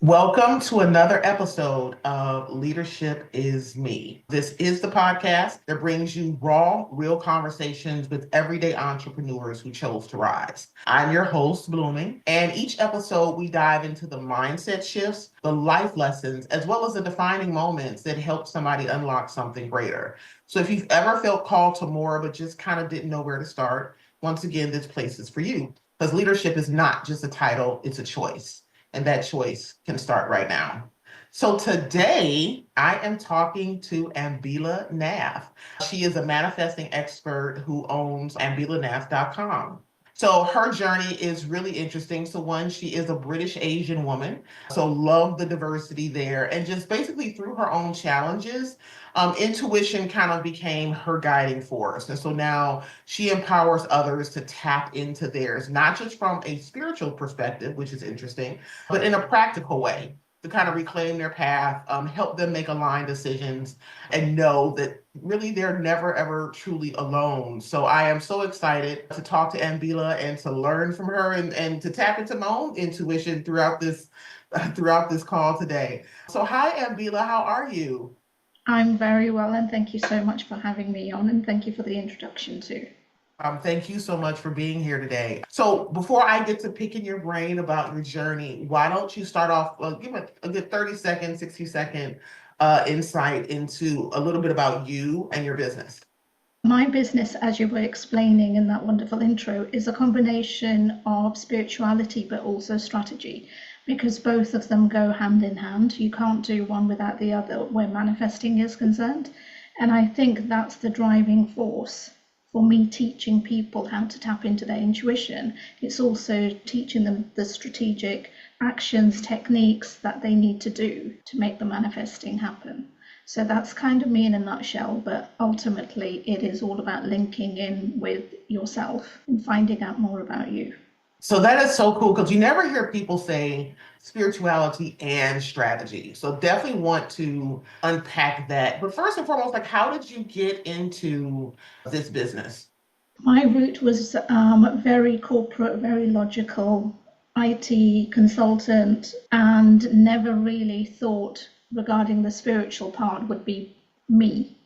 Welcome to another episode of Leadership is Me. This is the podcast that brings you raw, real conversations with everyday entrepreneurs who chose to rise. I'm your host, Blooming, and each episode we dive into the mindset shifts, the life lessons, as well as the defining moments that help somebody unlock something greater. So if you've ever felt called to more but just kind of didn't know where to start, once again, this place is for you. Because leadership is not just a title, it's a choice. And that choice can start right now. So today I am talking to Ambila Nath. She is a manifesting expert who owns ambilanath.com. So her journey is really interesting. So one, she is a British Asian woman. So love the diversity there. And just basically through her own challenges, intuition kind of became her guiding force. And so now she empowers others to tap into theirs, not just from a spiritual perspective, which is interesting, but in a practical way to kind of reclaim their path, help them make aligned decisions, and know that really they're never ever truly alone. So I am so excited to talk to Ambila and to learn from her and to tap into my own intuition throughout this call today. So hi Ambila, how are you? I'm very well, and thank you so much for having me on, and thank you for the introduction too. Thank you so much for being here today. So before I get to picking your brain about your journey, why don't you start off, give it a good 30-second, 60-second insight into a little bit about you and your business. My business, as you were explaining in that wonderful intro, is a combination of spirituality but also strategy, because both of them go hand in hand. You can't do one without the other where manifesting is concerned. And I think that's the driving force for me teaching people how to tap into their intuition. It's also teaching them the strategic actions, techniques that they need to do to make the manifesting happen. So that's kind of me in a nutshell, but ultimately it is all about linking in with yourself and finding out more about you. So that is so cool because you never hear people say spirituality and strategy. So definitely want to unpack that. But first and foremost, like how did you get into this business? My route was very corporate, very logical, IT consultant, and never really thought regarding the spiritual part would be me.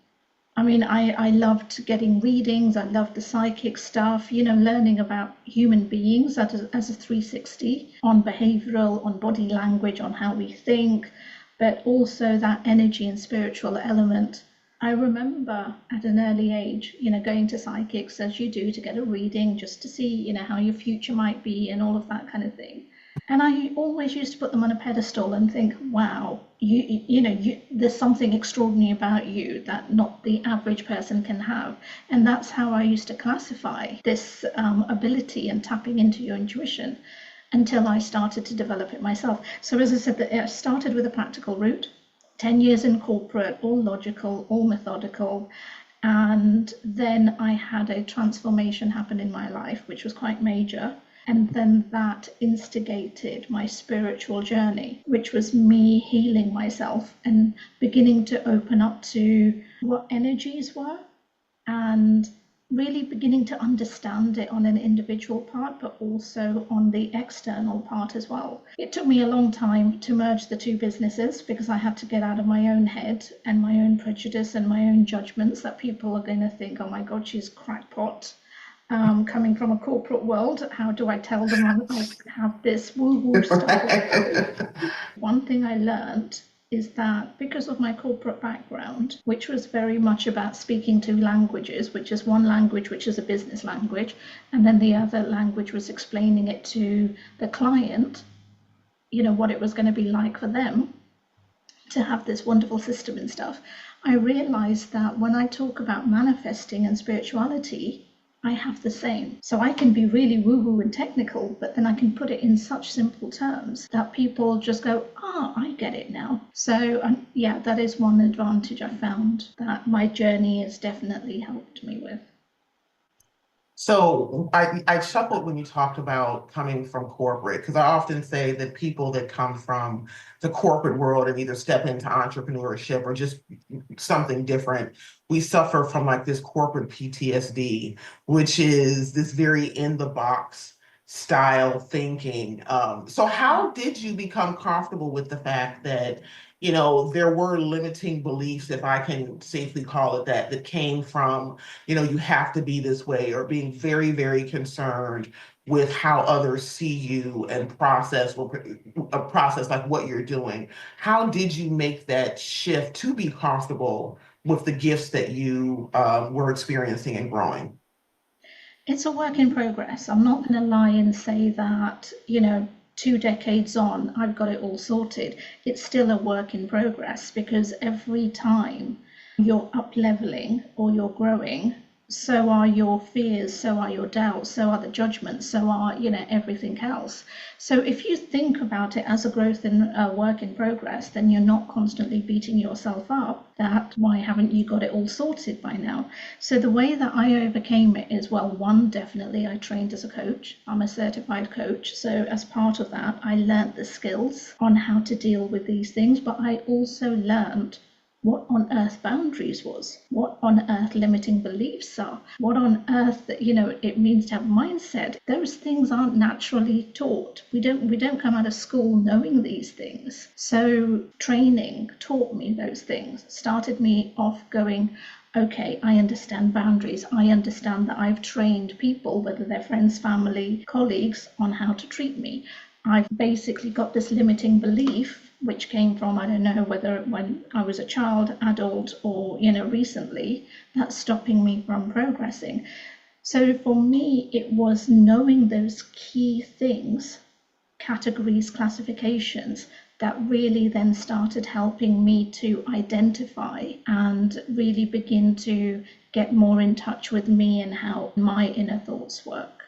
I mean, I loved getting readings, I loved the psychic stuff, learning about human beings as a 360 on behavioral, on body language, on how we think, but also that energy and spiritual element. I remember at an early age, going to psychics as you do to get a reading just to see, how your future might be and all of that kind of thing. And I always used to put them on a pedestal and think, wow, there's something extraordinary about you that not the average person can have. And that's how I used to classify this ability and tapping into your intuition until I started to develop it myself. So as I said, I started with a practical route, 10 years in corporate, all logical, all methodical. And then I had a transformation happen in my life, which was quite major. And then that instigated my spiritual journey, which was me healing myself and beginning to open up to what energies were and really beginning to understand it on an individual part, but also on the external part as well. It took me a long time to merge the two businesses because I had to get out of my own head and my own prejudice and my own judgments that people are going to think, oh my God, she's crackpot. Coming from a corporate world, how do I tell them I have this woo-woo stuff? One thing I learned is that because of my corporate background, which was very much about speaking two languages, which is one language, which is a business language, and then the other language was explaining it to the client, what it was going to be like for them to have this wonderful system and stuff. I realized that when I talk about manifesting and spirituality, I have the same. So I can be really woo-woo and technical, but then I can put it in such simple terms that people just go, I get it now. So yeah, that is one advantage I found that my journey has definitely helped me with. So I chuckled when you talked about coming from corporate, because I often say that people that come from the corporate world and either step into entrepreneurship or just something different, we suffer from like this corporate PTSD, which is this very in the box style thinking. So how did you become comfortable with the fact that, there were limiting beliefs, if I can safely call it that, that came from, you have to be this way, or being very, very concerned with how others see you and a process like what you're doing. How did you make that shift to be comfortable with the gifts that you were experiencing and growing? It's a work in progress. I'm not going to lie and say that, 2 decades on, I've got it all sorted. It's still a work in progress because every time you're up leveling or you're growing, so are your fears, so are your doubts, so are the judgments, so are, everything else. So if you think about it as a growth in a work in progress, then you're not constantly beating yourself up that why haven't you got it all sorted by now? So the way that I overcame it is, well, one, definitely I trained as a coach. I'm a certified coach. So as part of that, I learned the skills on how to deal with these things, but I also learned what on earth boundaries was, what on earth limiting beliefs are, what on earth that it means to have mindset. Those things aren't naturally taught. We don't come out of school knowing these things. So training taught me those things, started me off going, okay, I understand boundaries. I understand that I've trained people, whether they're friends, family, colleagues, on how to treat me. I've basically got this limiting belief which came from, I don't know whether when I was a child, adult, or recently, that's stopping me from progressing. So for me, it was knowing those key things, categories, classifications, that really then started helping me to identify and really begin to get more in touch with me and how my inner thoughts work.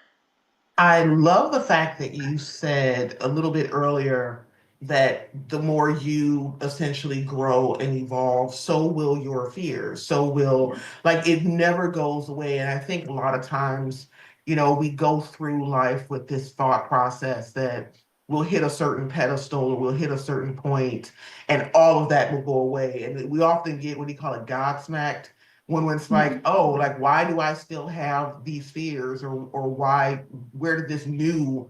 I love the fact that you said a little bit earlier that the more you essentially grow and evolve, so will your fears. So will, like, it never goes away. And I think a lot of times, we go through life with this thought process that we'll hit a certain pedestal or we'll hit a certain point and all of that will go away. And we often get what do you call it, God smacked, when it's like, Mhm. oh, like why do I still have these fears, or where did this new,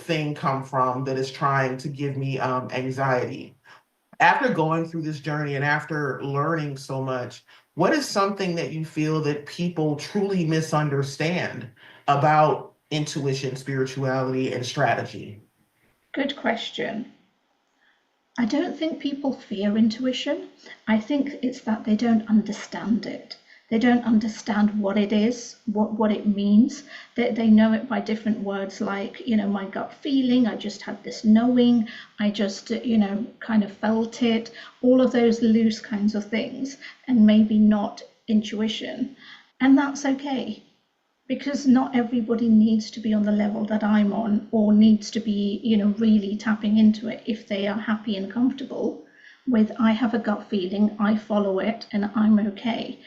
thing come from that is trying to give me anxiety? After going through this journey and after learning so much, what is something that you feel that people truly misunderstand about intuition, spirituality, and strategy? Good question. I don't think people fear intuition. I think it's that they don't understand it. They don't understand what it is, what it means. They know it by different words like, my gut feeling, I just had this knowing, I just, kind of felt it, all of those loose kinds of things, and maybe not intuition. And that's okay because not everybody needs to be on the level that I'm on or needs to be, really tapping into it if they are happy and comfortable with I have a gut feeling, I follow it, and I'm okay.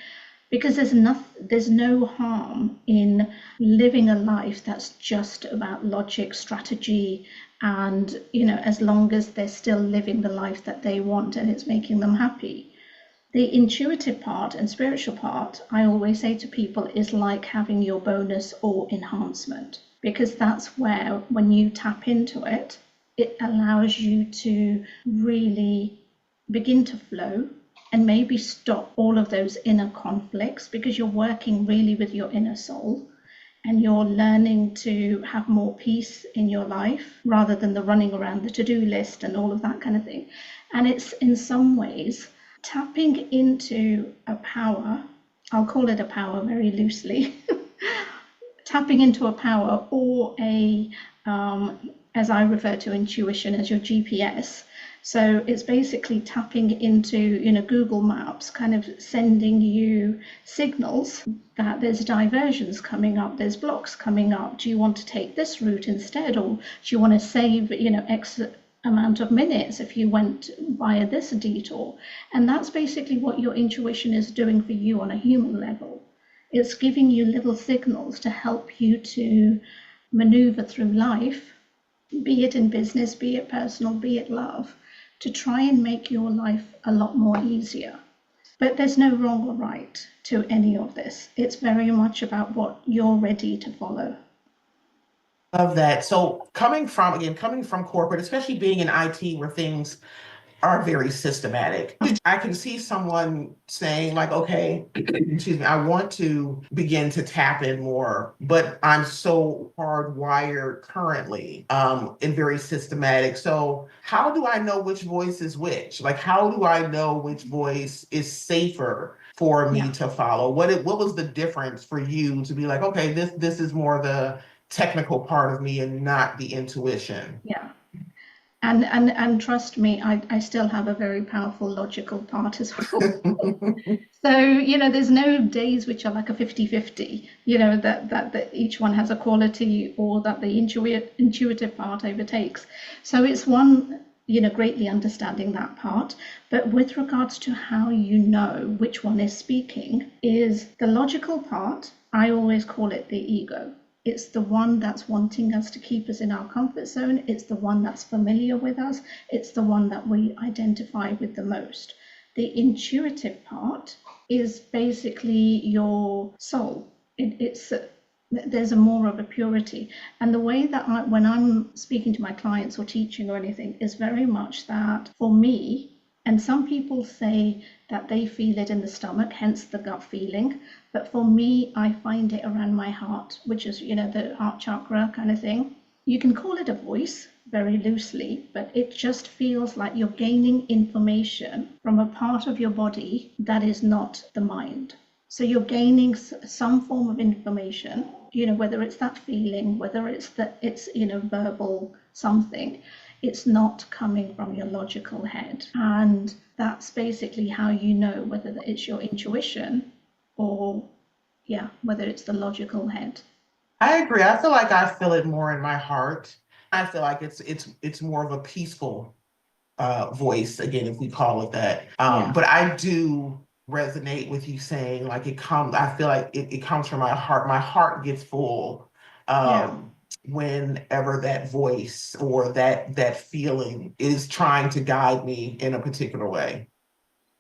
Because there's no harm in living a life that's just about logic, strategy, and as long as they're still living the life that they want and it's making them happy. The intuitive part and spiritual part, I always say to people, is like having your bonus or enhancement, because that's where, when you tap into it, it allows you to really begin to flow and maybe stop all of those inner conflicts because you're working really with your inner soul and you're learning to have more peace in your life rather than the running around the to-do list and all of that kind of thing. And it's in some ways tapping into a power, I'll call it a power very loosely, tapping into a power or as I refer to intuition, as your GPS. So it's basically tapping into, Google Maps, kind of sending you signals that there's diversions coming up, there's blocks coming up. Do you want to take this route instead, or do you want to save, X amount of minutes if you went via this detour? And that's basically what your intuition is doing for you on a human level. It's giving you little signals to help you to maneuver through life, be it in business, be it personal, be it love, to try and make your life a lot more easier. But there's no wrong or right to any of this. It's very much about what you're ready to follow. Of that. So coming from corporate, especially being in IT where things are very systematic. I can see someone saying, like, okay, excuse me, I want to begin to tap in more, but I'm so hardwired currently and very systematic. So how do I know which voice is which? Like, how do I know which voice is safer for me Yeah, to follow? What was the difference for you to be like, okay, this is more the technical part of me and not the intuition? yeah. And trust me, I still have a very powerful logical part as well. So, there's no days which are like a 50-50, that each one has a quality or that the intuitive part overtakes. So it's one, greatly understanding that part. But with regards to how you know which one is speaking, is the logical part, I always call it the ego. It's the one that's wanting us to keep us in our comfort zone. It's the one that's familiar with us. It's the one that we identify with the most. The intuitive part is basically your soul. There's a more of a purity. And the way that when I'm speaking to my clients or teaching or anything is very much that for me, and some people say that they feel it in the stomach, hence the gut feeling. But for me, I find it around my heart, which is, the heart chakra kind of thing. You can call it a voice very loosely, but it just feels like you're gaining information from a part of your body that is not the mind. So you're gaining some form of information, whether it's that feeling, whether it's verbal something, it's not coming from your logical head. And that's basically how you know whether it's your intuition or, yeah, whether it's the logical head. I agree. I feel like I feel it more in my heart. I feel like it's more of a peaceful voice, again, if we call it that. Yeah, But I do resonate with you saying like I feel like it comes from my heart. My heart gets full yeah. whenever that voice or that feeling is trying to guide me in a particular way.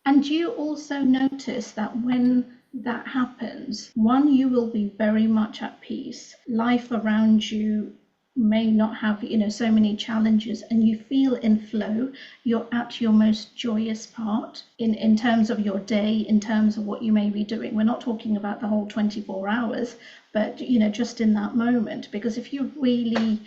And you also notice that when that happens, one, you will be very much at peace. Life around you may not have, so many challenges, and you feel in flow. You're at your most joyous part in terms of your day, in terms of what you may be doing. We're not talking about the whole 24 hours, but, just in that moment. Because if you really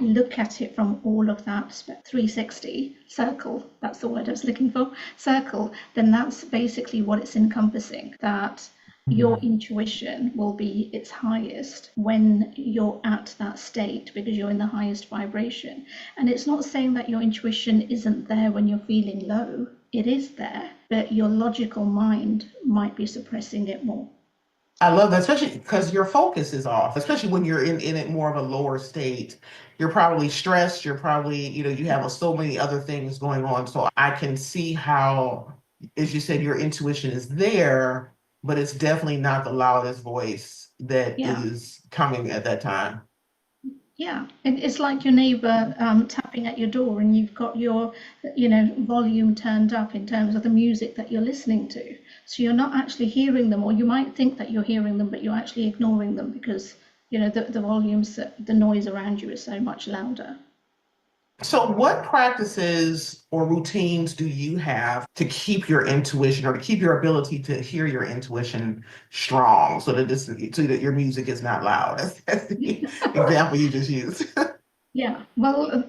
look at it from all of that 360 circle, that's the word I was looking for, circle, then that's basically what it's encompassing, that your intuition will be its highest when you're at that state because you're in the highest vibration. And it's not saying that your intuition isn't there when you're feeling low. It is there, but your logical mind might be suppressing it more. I love that, especially because your focus is off, especially when you're in it more of a lower state. You're probably stressed. You're probably, you have so many other things going on. So I can see how, as you said, your intuition is there, but it's definitely not the loudest voice that Yeah. is coming at that time. Yeah, it's like your neighbour tapping at your door and you've got your, volume turned up in terms of the music that you're listening to. So you're not actually hearing them, or you might think that you're hearing them, but you're actually ignoring them because, the volumes, the noise around you is so much louder. So, what practices or routines do you have to keep your intuition or to keep your ability to hear your intuition strong so that your music is not loud? That's the example you just used. Yeah, well,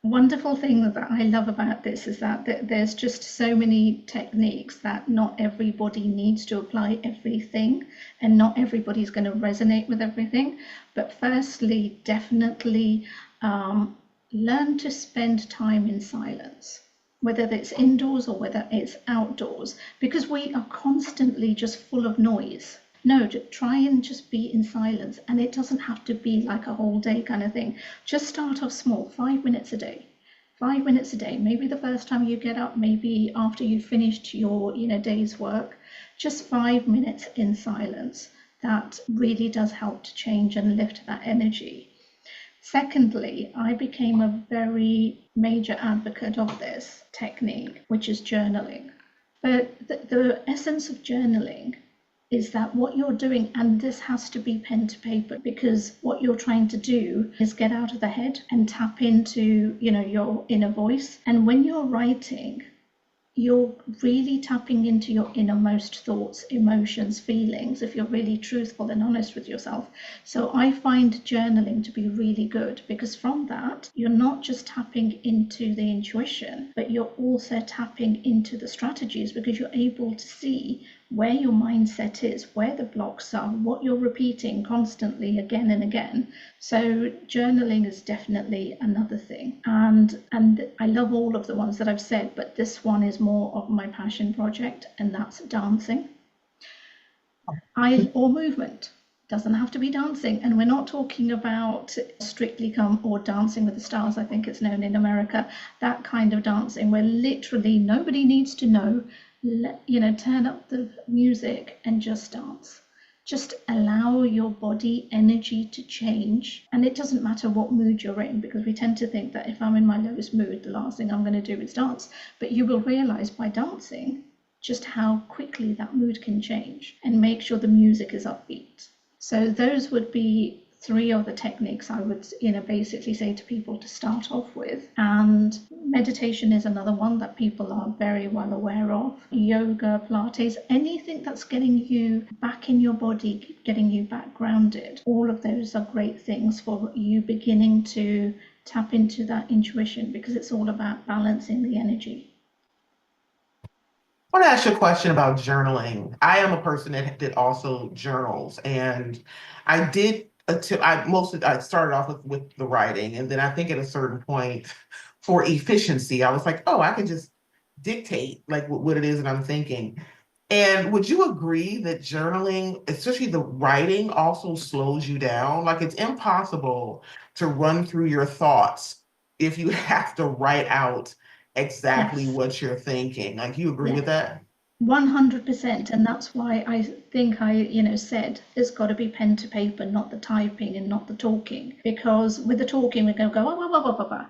wonderful thing that I love about this is that there's just so many techniques that not everybody needs to apply everything, and not everybody's going to resonate with everything. But firstly, definitely learn to spend time in silence, whether it's indoors or whether it's outdoors, because we are constantly just full of noise. No, to try and just be in silence. And it doesn't have to be like a whole day kind of thing. Just start off small, 5 minutes a day. 5 minutes a day. Maybe the first time you get up, maybe after you've finished your day's work, just 5 minutes in silence. That really does help to change and lift that energy. Secondly, I became a very major advocate of this technique, which is journaling. But the essence of journaling is that what you're doing, and this has to be pen to paper, because what you're trying to do is get out of the head and tap into, your inner voice. And when you're writing, you're really tapping into your innermost thoughts, emotions, feelings, if you're really truthful and honest with yourself. So I find journaling to be really good, because from that, you're not just tapping into the intuition, but you're also tapping into the strategies, because you're able to see where your mindset is, where the blocks are, what you're repeating constantly again and again. So journaling is definitely another thing. And I love all of the ones that I've said, but this one is more of my passion project, and that's dancing. Or movement. Doesn't have to be dancing. And we're not talking about Strictly Come or Dancing with the Stars, I think it's known in America, that kind of dancing where literally nobody needs to know. Turn up the music and just dance. Just allow your body energy to change. And it doesn't matter what mood you're in, because we tend to think that if I'm in my lowest mood, the last thing I'm going to do is dance. But you will realize by dancing just how quickly that mood can change, and make sure the music is upbeat. So those would be three of the techniques I would, basically say to people to start off with. And meditation is another one that people are very well aware of. Yoga, Pilates, anything that's getting you back in your body, getting you back grounded. All of those are great things for you beginning to tap into that intuition, because it's all about balancing the energy. I want to ask you a question about journaling. I am a person that also journals, and I did. I started off with the writing, and then I think at a certain point, for efficiency, I was like, oh, I can just dictate like what it is that I'm thinking. And would you agree that journaling, especially the writing, also slows you down? Like it's impossible to run through your thoughts if you have to write out exactly Yes. what you're thinking. Like, you agree with Yes. that? 100%. And that's why I think I said it's got to be pen to paper, not the typing and not the talking. Because with the talking, we're going to go, oh, blah, blah, blah, blah,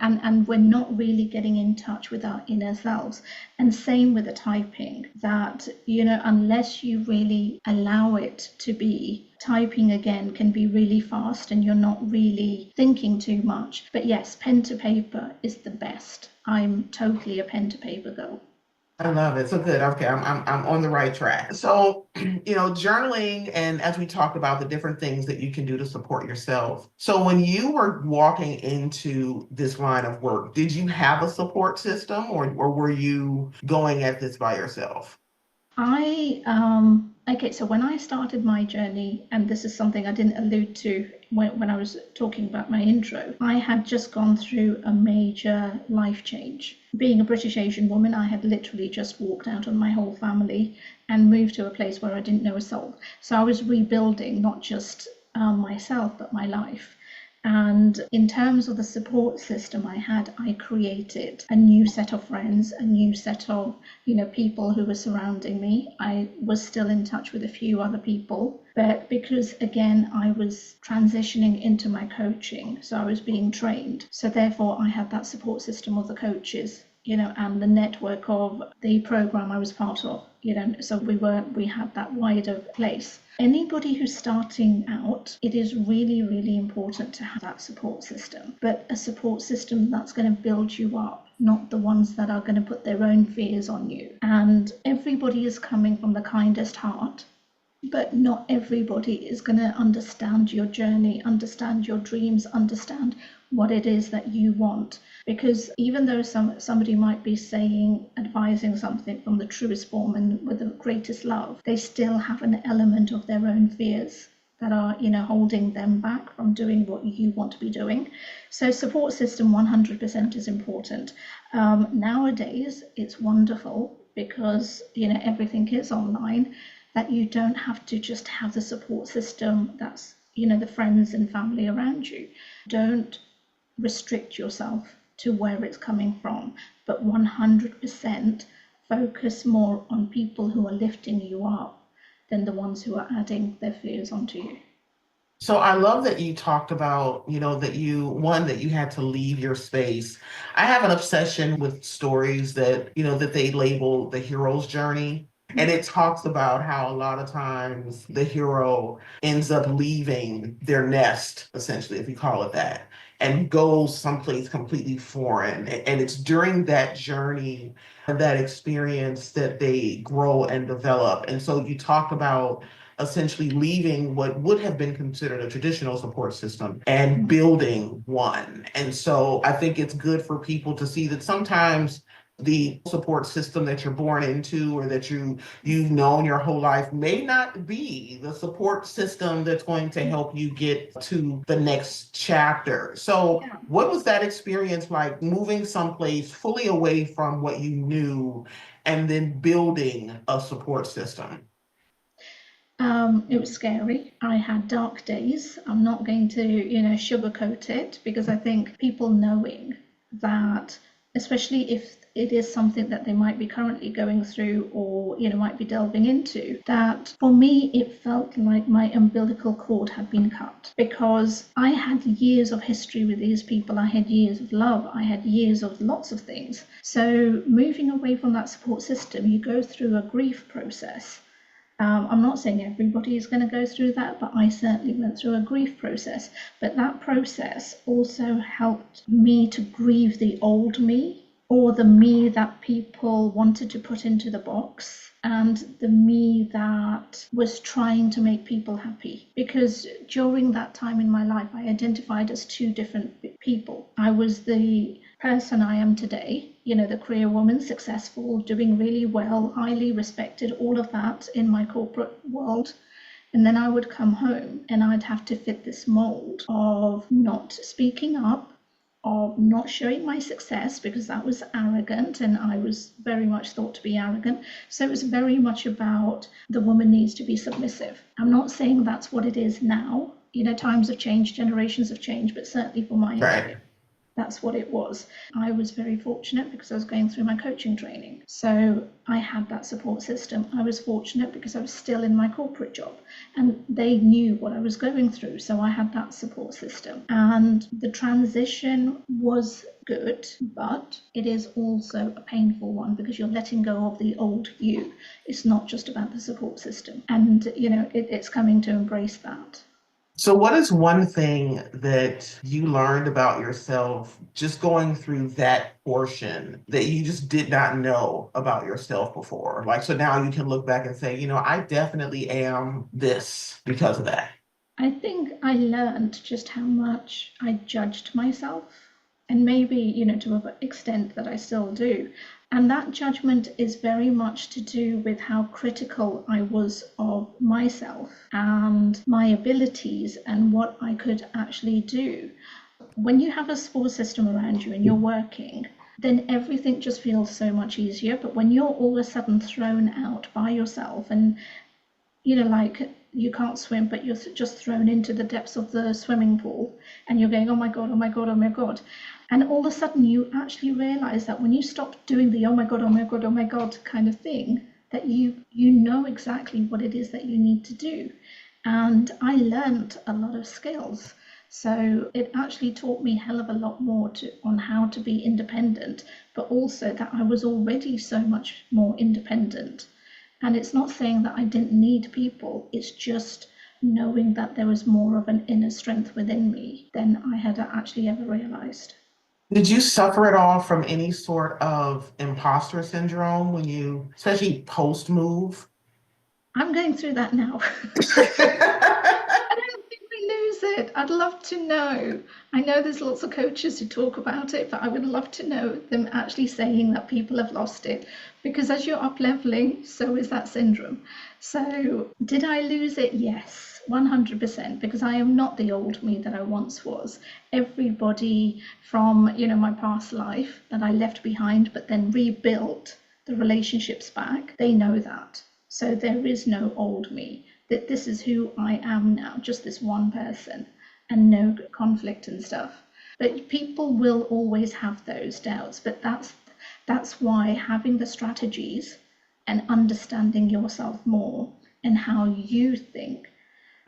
and we're not really getting in touch with our inner selves. And same with the typing, that, unless you really allow it to be, typing again can be really fast and you're not really thinking too much. But yes, pen to paper is the best. I'm totally a pen to paper girl. I love it. So good. Okay, I'm on the right track. So, journaling, and as we talked about the different things that you can do to support yourself. So when you were walking into this line of work, did you have a support system, or were you going at this by yourself? Okay, so when I started my journey, and this is something I didn't allude to when I was talking about my intro, I had just gone through a major life change. Being a British Asian woman, I had literally just walked out on my whole family and moved to a place where I didn't know a soul. So I was rebuilding not just myself, but my life. And in terms of the support system I created a new set of friends, a new set of, people who were surrounding me. I was still in touch with a few other people, but because again, I was transitioning into my coaching, so I was being trained. So therefore, I had that support system of the coaches, and the network of the program I was part of, so we had that wider place. Anybody who's starting out, it is really, really important to have that support system, but a support system that's going to build you up, not the ones that are going to put their own fears on you. And everybody is coming from the kindest heart, but not everybody is going to understand your journey, understand your dreams, understand what it is that you want. Because even though somebody might be advising something from the truest form and with the greatest love, they still have an element of their own fears that are, holding them back from doing what you want to be doing. So support system 100% is important. Nowadays, it's wonderful because, everything is online, that you don't have to just have the support system that's, the friends and family around you. Don't restrict yourself to where it's coming from, but 100% focus more on people who are lifting you up than the ones who are adding their fears onto you. So I love that you talked about, that you had to leave your space. I have an obsession with stories that they label the hero's journey. And it talks about how a lot of times the hero ends up leaving their nest, essentially, if you call it that, and goes someplace completely foreign. And it's during that journey and that experience that they grow and develop. And so you talk about essentially leaving what would have been considered a traditional support system and building one. And so I think it's good for people to see that sometimes the support system that you're born into or that you've known your whole life may not be the support system that's going to help you get to the next chapter. So what was that experience like, moving someplace fully away from what you knew and then building a support system? It was scary. I had dark days. I'm not going to, sugarcoat it, because I think people knowing that, especially if it is something that they might be currently going through or, might be delving into, that for me, it felt like my umbilical cord had been cut, because I had years of history with these people. I had years of love. I had years of lots of things. So moving away from that support system, you go through a grief process. I'm not saying everybody is going to go through that, but I certainly went through a grief process. But that process also helped me to grieve the old me, or the me that people wanted to put into the box, and the me that was trying to make people happy. Because during that time in my life, I identified as two different people. I was the person I am today, the career woman, successful, doing really well, highly respected, all of that in my corporate world. And then I would come home and I'd have to fit this mold of not speaking up, of not showing my success, because that was arrogant, and I was very much thought to be arrogant. So it was very much about the woman needs to be submissive. I'm not saying that's what it is now. Times have changed, generations have changed, but certainly for my age, that's what it was. I was very fortunate because I was going through my coaching training. So I had that support system. I was fortunate because I was still in my corporate job and they knew what I was going through. So I had that support system. And the transition was good, but it is also a painful one because you're letting go of the old you. It's not just about the support system. And, it's coming to embrace that. So, what is one thing that you learned about yourself just going through that portion that you just did not know about yourself before? Like, so now you can look back and say, I definitely am this because of that. I think I learned just how much I judged myself, and maybe, to an extent that I still do. And that judgment is very much to do with how critical I was of myself and my abilities and what I could actually do. When you have a support system around you and you're working, then everything just feels so much easier. But when you're all of a sudden thrown out by yourself and, like you can't swim, but you're just thrown into the depths of the swimming pool and you're going, oh my God, oh my God, oh my God. And all of a sudden you actually realize that when you stop doing the oh my God, oh my God, oh my God kind of thing, that you know exactly what it is that you need to do. And I learned a lot of skills. So it actually taught me a hell of a lot more on how to be independent, but also that I was already so much more independent. And it's not saying that I didn't need people, it's just knowing that there was more of an inner strength within me than I had actually ever realized. Did you suffer at all from any sort of imposter syndrome when you, especially post move? I'm going through that now. I don't think we lose it. I'd love to know. I know there's lots of coaches who talk about it, but I would love to know them actually saying that people have lost it, because as you're up leveling, so is that syndrome. So did I lose it? Yes, 100%, because I am not the old me that I once was. Everybody from, my past life that I left behind, but then rebuilt the relationships back, they know that. So there is no old me, that this is who I am now, just this one person, and no conflict and stuff. But people will always have those doubts, but that's why having the strategies and understanding yourself more and how you think.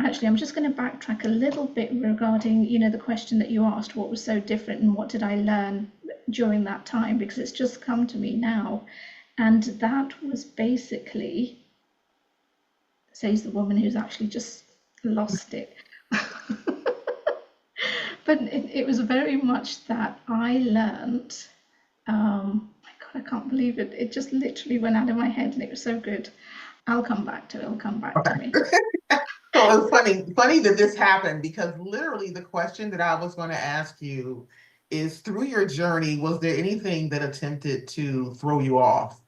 Actually, I'm just going to backtrack a little bit regarding, the question that you asked, what was so different and what did I learn during that time, because it's just come to me now. And that was basically, says the woman who's actually just lost it. But it was very much that I learned. My God, I can't believe it. It just literally went out of my head and it was so good. I'll come back to it. It'll come back to me. So it's funny that this happened because literally the question that I was going to ask you is through your journey, was there anything that attempted to throw you off?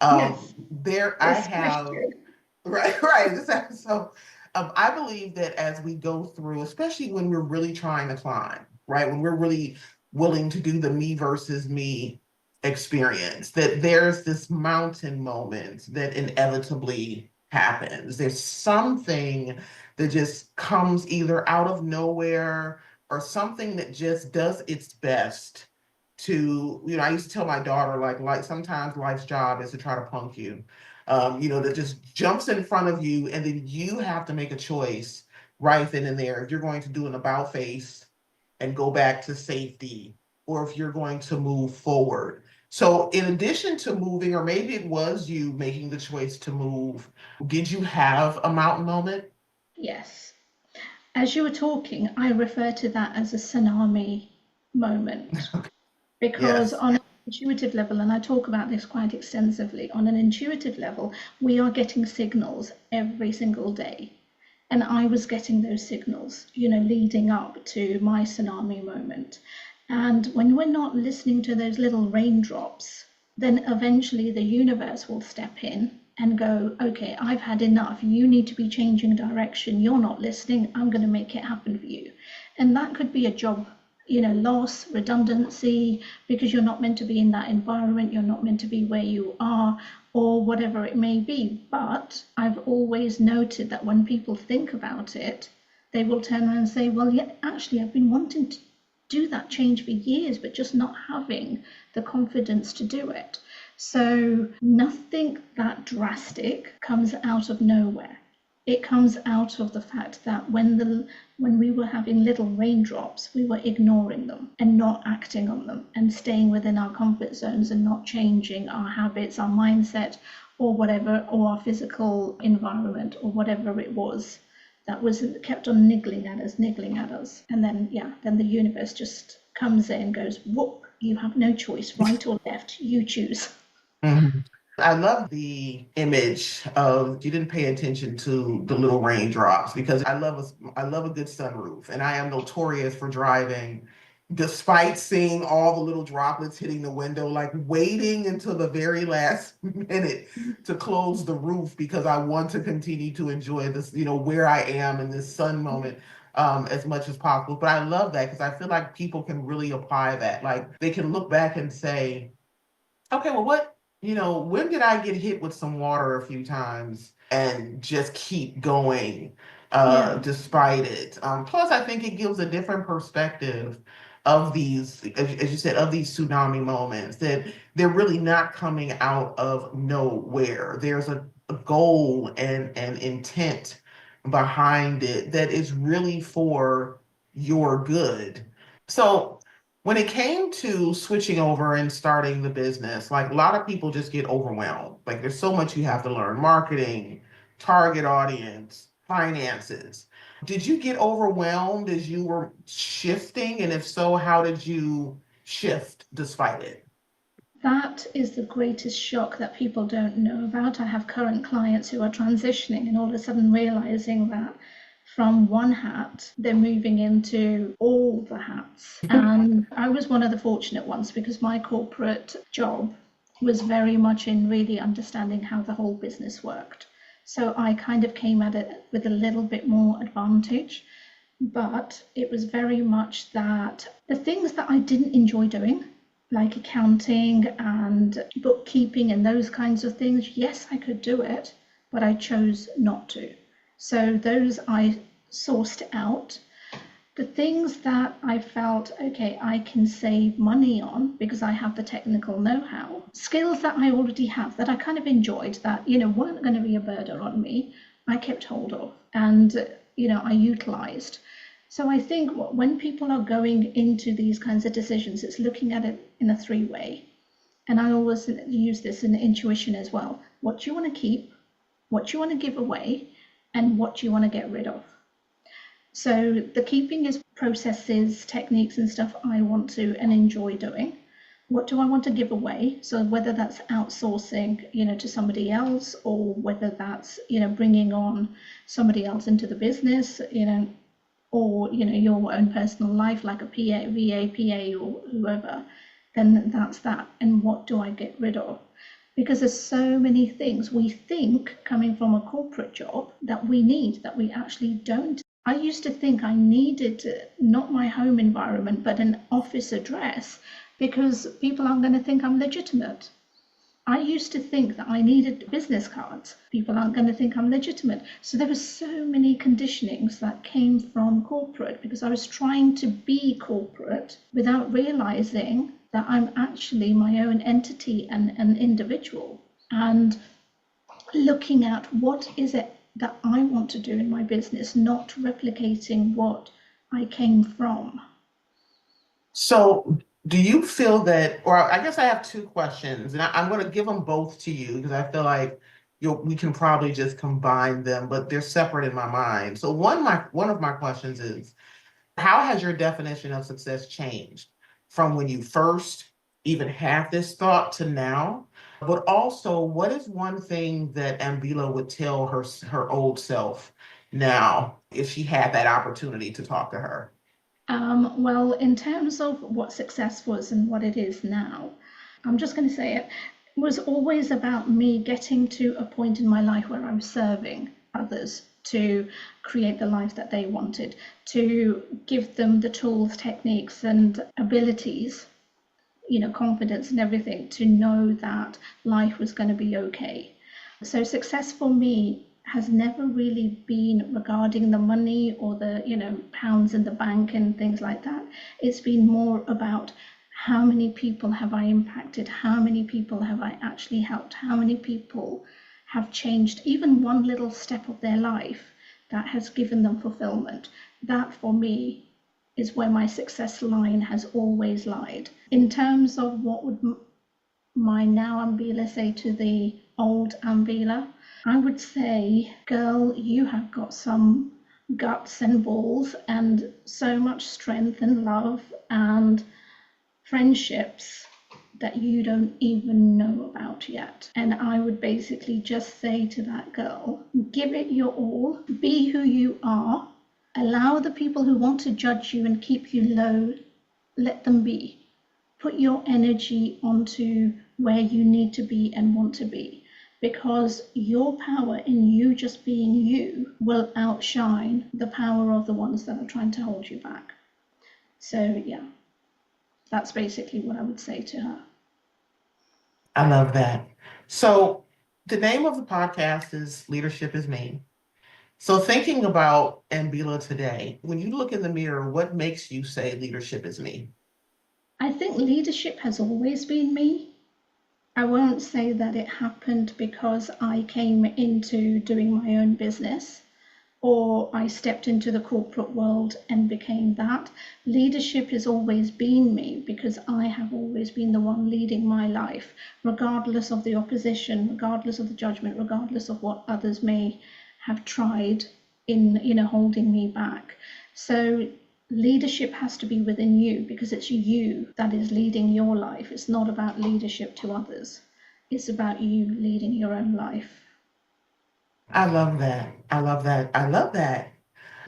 Yes, There I this have, question. right, right. This episode, I believe that as we go through, especially when we're really trying to climb, right, when we're really willing to do the me versus me experience, that there's this mountain moment that inevitably happens. There's something that just comes either out of nowhere or something that just does its best to, I used to tell my daughter, like sometimes life's job is to try to punk you, that just jumps in front of you, and then you have to make a choice right then and there if you're going to do an about face and go back to safety, or if you're going to move forward. So, in addition to moving, or maybe it was you making the choice to move, did you have a mountain moment? Yes. As you were talking, I refer to that as a tsunami moment because Yes. on an intuitive level, and I talk about this quite extensively, on an intuitive level, we are getting signals every single day. And I was getting those signals, leading up to my tsunami moment. And when we're not listening to those little raindrops, then eventually the universe will step in and go, okay, I've had enough. You need to be changing direction. You're not listening. I'm going to make it happen for you. And that could be a job, loss, redundancy, because you're not meant to be in that environment. You're not meant to be where you are, or whatever it may be. But I've always noted that when people think about it, they will turn around and say, well, yeah, actually, I've been wanting to do that change for years, but just not having the confidence to do it. So nothing that drastic comes out of nowhere. It comes out of the fact that when we were having little raindrops, we were ignoring them and not acting on them and staying within our comfort zones and not changing our habits, our mindset, or whatever, or our physical environment, or whatever it was that was kept on niggling at us. And then the universe just comes in and goes, whoop, you have no choice, right or left, you choose. Mhm. I love the image of you didn't pay attention to the little raindrops because I love a good sunroof, and I am notorious for driving despite seeing all the little droplets hitting the window, like waiting until the very last minute to close the roof because I want to continue to enjoy this, where I am in this sun moment as much as possible. But I love that because I feel like people can really apply that. Like they can look back and say, okay, well, when did I get hit with some water a few times and just keep going Yeah, despite it? Plus, I think it gives a different perspective of these, as you said, of these tsunami moments, that they're really not coming out of nowhere. There's a goal and intent behind it that is really for your good. So, when it came to switching over and starting the business, like a lot of people just get overwhelmed. Like there's so much you have to learn: marketing, target audience, finances. Did you get overwhelmed as you were shifting? And if so, how did you shift despite it? that is the greatest shock that people don't know about. I have current clients who are transitioning and all of a sudden realizing that from one hat, they're moving into all the hats. And I was one of the fortunate ones because my corporate job was very much in really understanding how the whole business worked. So I kind of came at it with a little bit more advantage. But it was very much that the things that I didn't enjoy doing, like accounting and bookkeeping and those kinds of things, yes, I could do it, but I chose not to. So those I sourced out. The things that I felt, okay, I can save money on because I have the technical know-how, skills that I already have that I kind of enjoyed that, weren't going to be a burden on me, I kept hold of and, I utilized. So I think when people are going into these kinds of decisions, it's looking at it in a three-way. And I always use this in intuition as well. What do you want to keep? What do you want to give away? And what do you want to get rid of? So the keeping is processes, techniques, and stuff I want to and enjoy doing. What do I want to give away? So whether that's outsourcing, to somebody else, or whether that's, bringing on somebody else into the business, or, your own personal life, like a PA, VA, PA, or whoever, then that's that. And what do I get rid of? Because there's so many things we think coming from a corporate job that we need that we actually don't. I used to think I needed not my home environment, but an office address because people aren't going to think I'm legitimate. I used to think that I needed business cards. People aren't going to think I'm legitimate. So there were so many conditionings that came from corporate because I was trying to be corporate without realizing that I'm actually my own entity and an individual. And looking at what is it that I want to do in my business, not replicating what I came from. So do you feel that, or I guess I have two questions, and I'm going to give them both to you because I feel like we can probably just combine them, but they're separate in my mind. So one of my questions is, how has your definition of success changed from when you first even had this thought to now? But also, what is one thing that Ambila would tell her old self now if she had that opportunity to talk to her? Well, in terms of what success was and what it is now, I'm just going to say it was always about me getting to a point in my life where I was serving others to create the life that they wanted, to give them the tools, techniques, and abilities, confidence and everything to know that life was going to be okay. So success for me has never really been regarding the money or the pounds in the bank and things like that. It's been more about how many people have I impacted, how many people have I actually helped, how many people have changed even one little step of their life that has given them fulfillment. That for me is where my success line has always lied. In terms of what would my now Ambila say to the old Ambila, I would say, girl, you have got some guts and balls and so much strength and love and friendships that you don't even know about yet. And I would basically just say to that girl, give it your all, be who you are, allow the people who want to judge you and keep you low, let them be. Put your energy onto where you need to be and want to be, because your power in you just being you will outshine the power of the ones that are trying to hold you back. So yeah, that's basically what I would say to her. I love that. So the name of the podcast is Leadership is Me. So thinking about Ambila today, when you look in the mirror, what makes you say leadership is me? I think leadership has always been me. I won't say that it happened because I came into doing my own business or I stepped into the corporate world and became that. Leadership has always been me because I have always been the one leading my life, regardless of the opposition, regardless of the judgment, regardless of what others may have tried in holding me back. So leadership has to be within you because it's you that is leading your life. It's not about leadership to others. It's about you leading your own life. I love that. I love that. I love that.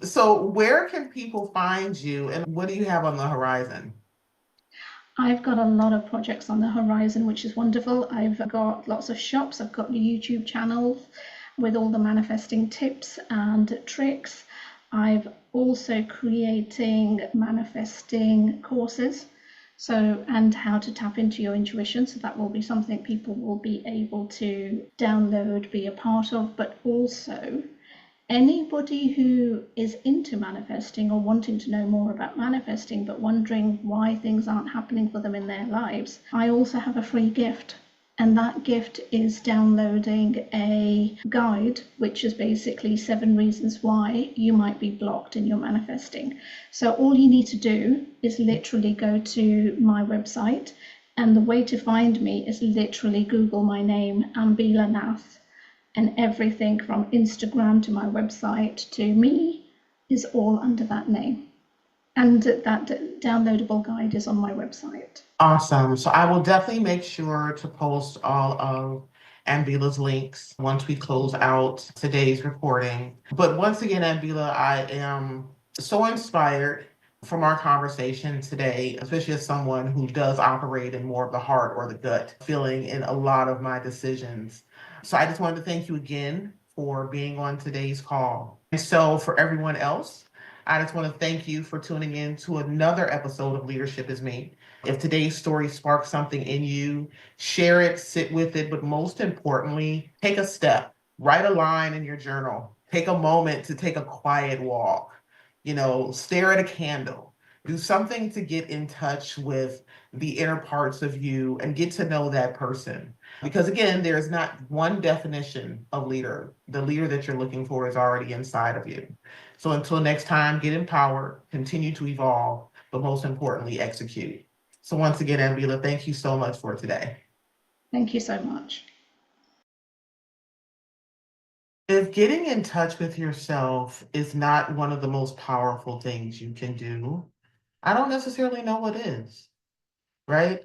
So where can people find you and what do you have on the horizon? I've got a lot of projects on the horizon, which is wonderful. I've got lots of shops. I've got the YouTube channel with all the manifesting tips and tricks. I've also creating manifesting courses. So, and how to tap into your intuition. So that will be something people will be able to download, be a part of, but also anybody who is into manifesting or wanting to know more about manifesting but wondering why things aren't happening for them in their lives, I also have a free gift. And that gift is downloading a guide, which is basically 7 reasons why you might be blocked in your manifesting. So all you need to do is literally go to my website And the way to find me is literally Google my name, Ambila Nath, and everything from Instagram to my website to me is all under that name. And that downloadable guide is on my website. Awesome. So I will definitely make sure to post all of Ambila's links once we close out today's recording. But once again, Ambila, I am so inspired from our conversation today, especially as someone who does operate in more of the heart or the gut feeling in a lot of my decisions. So I just wanted to thank you again for being on today's call. And so for everyone else, I just want to thank you for tuning in to another episode of Leadership is Me. If today's story sparks something in you, share it, sit with it, but most importantly, take a step, write a line in your journal, take a moment to take a quiet walk, stare at a candle, do something to get in touch with the inner parts of you and get to know that person. Because again, there is not one definition of leader. The leader that you're looking for is already inside of you. So until next time, get empowered, continue to evolve, but most importantly, execute. So once again, Ambila, thank you so much for today. Thank you so much. If getting in touch with yourself is not one of the most powerful things you can do, I don't necessarily know what is, right?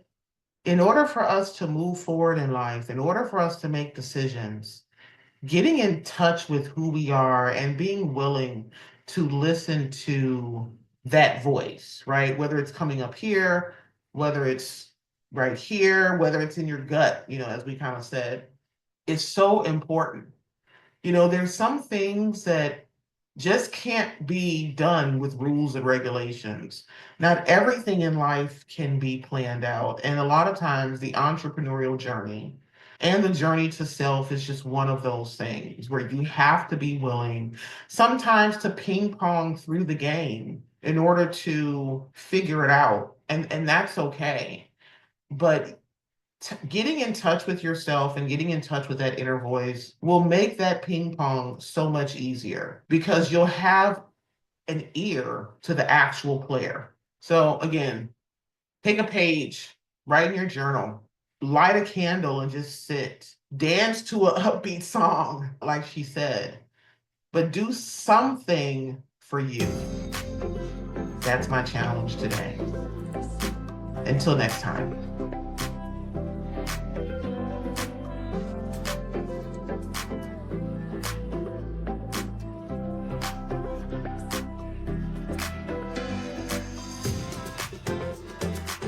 In order for us to move forward in life, in order for us to make decisions, getting in touch with who we are and being willing to listen to that voice, right? Whether it's coming up here, whether it's right here, whether it's in your gut, as we kind of said, is so important. There's some things that just can't be done with rules and regulations. Not everything in life can be planned out. And a lot of times, the entrepreneurial journey and the journey to self is just one of those things where you have to be willing sometimes to ping pong through the game in order to figure it out. And that's okay. But getting in touch with yourself and getting in touch with that inner voice will make that ping pong so much easier because you'll have an ear to the actual player. So again, take a page, write in your journal, light a candle and just sit, dance to a upbeat song, like she said, but do something for you. That's my challenge today. Until next time.